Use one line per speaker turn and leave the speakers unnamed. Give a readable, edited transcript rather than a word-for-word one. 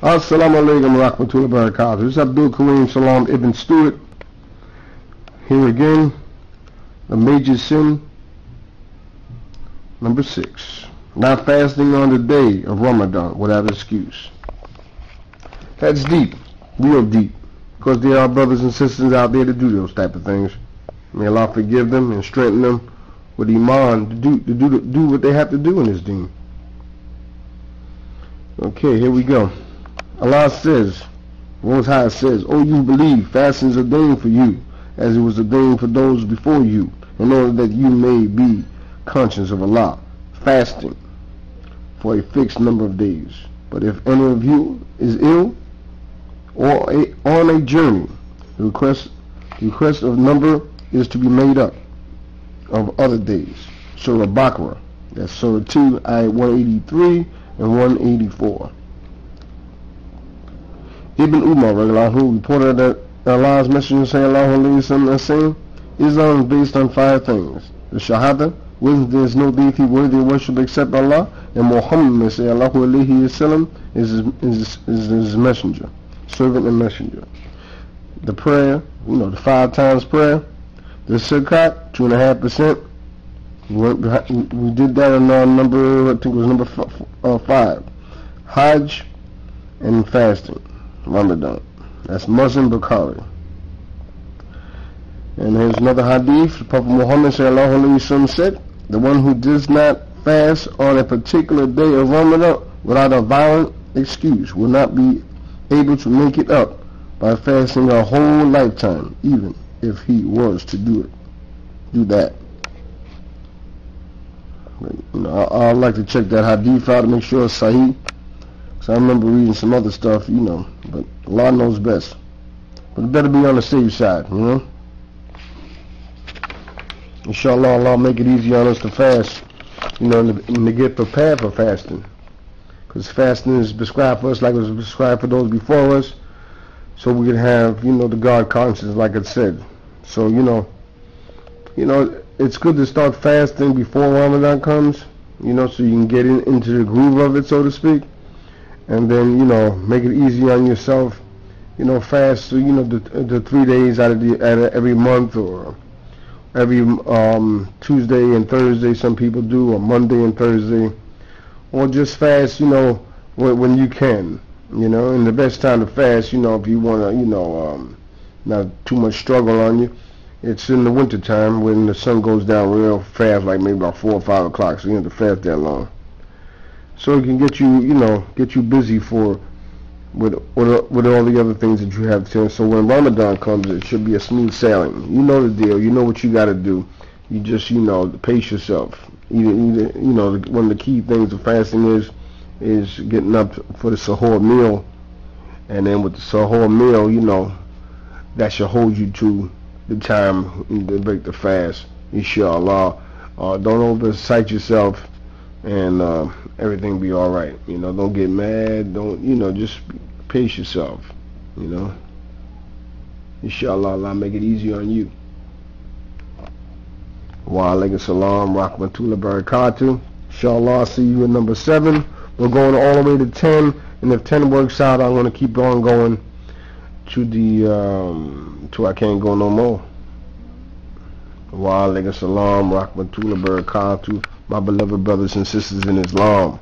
Assalamu alaikum wa rahmatullahi wa barakatuh. This is Abdul Kareem Salam Ibn Stewart. Here again, the major sin, number 6. Not fasting on the day of Ramadan without excuse. That's deep, real deep, because there are brothers and sisters out there to do those type of things. May Allah forgive them and strengthen them with iman to do what they have to do in this deen. Okay, here we go. Allah says, Most High says, "O you believe, fasting is ordained for you, as it was ordained for those before you, in order that you may be conscious of Allah, fasting for a fixed number of days. But if any of you is ill or on a journey, the request of number is to be made up of other days." Surah Baqarah, that's Surah 2, ayat 183 and 184. Ibn Umar reported that Allah's Messenger sallallahu saying, Islam is based on 5 things: the Shahada, witness there is no deity worthy of worship except Allah, and Muhammad sallallahu alayhi wasallam is his messenger, servant and messenger. The prayer, the 5 times prayer. The zakat, 2.5%. We did that on number, I think it was number 5. Hajj and fasting, Ramadan. That's Muslim Bukhari. And here's another hadith. The Prophet Muhammad said, "The one who does not fast on a particular day of Ramadan without a violent excuse will not be able to make it up by fasting a whole lifetime, even if he was to do that." I like to check that hadith out to make sure it's sahih. So I remember reading some other stuff, but Allah knows best. But it better be on the safe side, Inshallah, Allah make it easy on us to fast, and to get prepared for fasting. Because fasting is prescribed for us like it was prescribed for those before us. So we can have, the God conscience, like it said. So, it's good to start fasting before Ramadan comes, so you can get into the groove of it, so to speak. And then, make it easy on yourself, fast, so, the 3 days out of every month, or every Tuesday and Thursday some people do, or Monday and Thursday, or just fast, when you can, and the best time to fast, if you want to, not too much struggle on you, it's in the winter time when the sun goes down real fast, like maybe about 4 or 5 o'clock, so you don't have to fast that long. So it can get you busy with all the other things that you have to do. So when Ramadan comes, it should be a smooth sailing. You know the deal. You know what you got to do. You just, pace yourself. One of the key things of fasting is getting up for the sahur meal. And then with the sahur meal, that should hold you to the time to break the fast, inshallah. Don't overexcite yourself, and everything be all right. Don't get mad. Don't, just pace yourself. Inshallah, Allah make it easy on you. Wa alaikum salam, rahmatullahi wa barakatuh. Inshallah, I'll see you in number 7. We're going all the way to 10, and if 10 works out, I'm going to keep on going till I can't go no more. Wa alaikum salam, rahmatullahi wa barakatuh, my beloved brothers and sisters in Islam.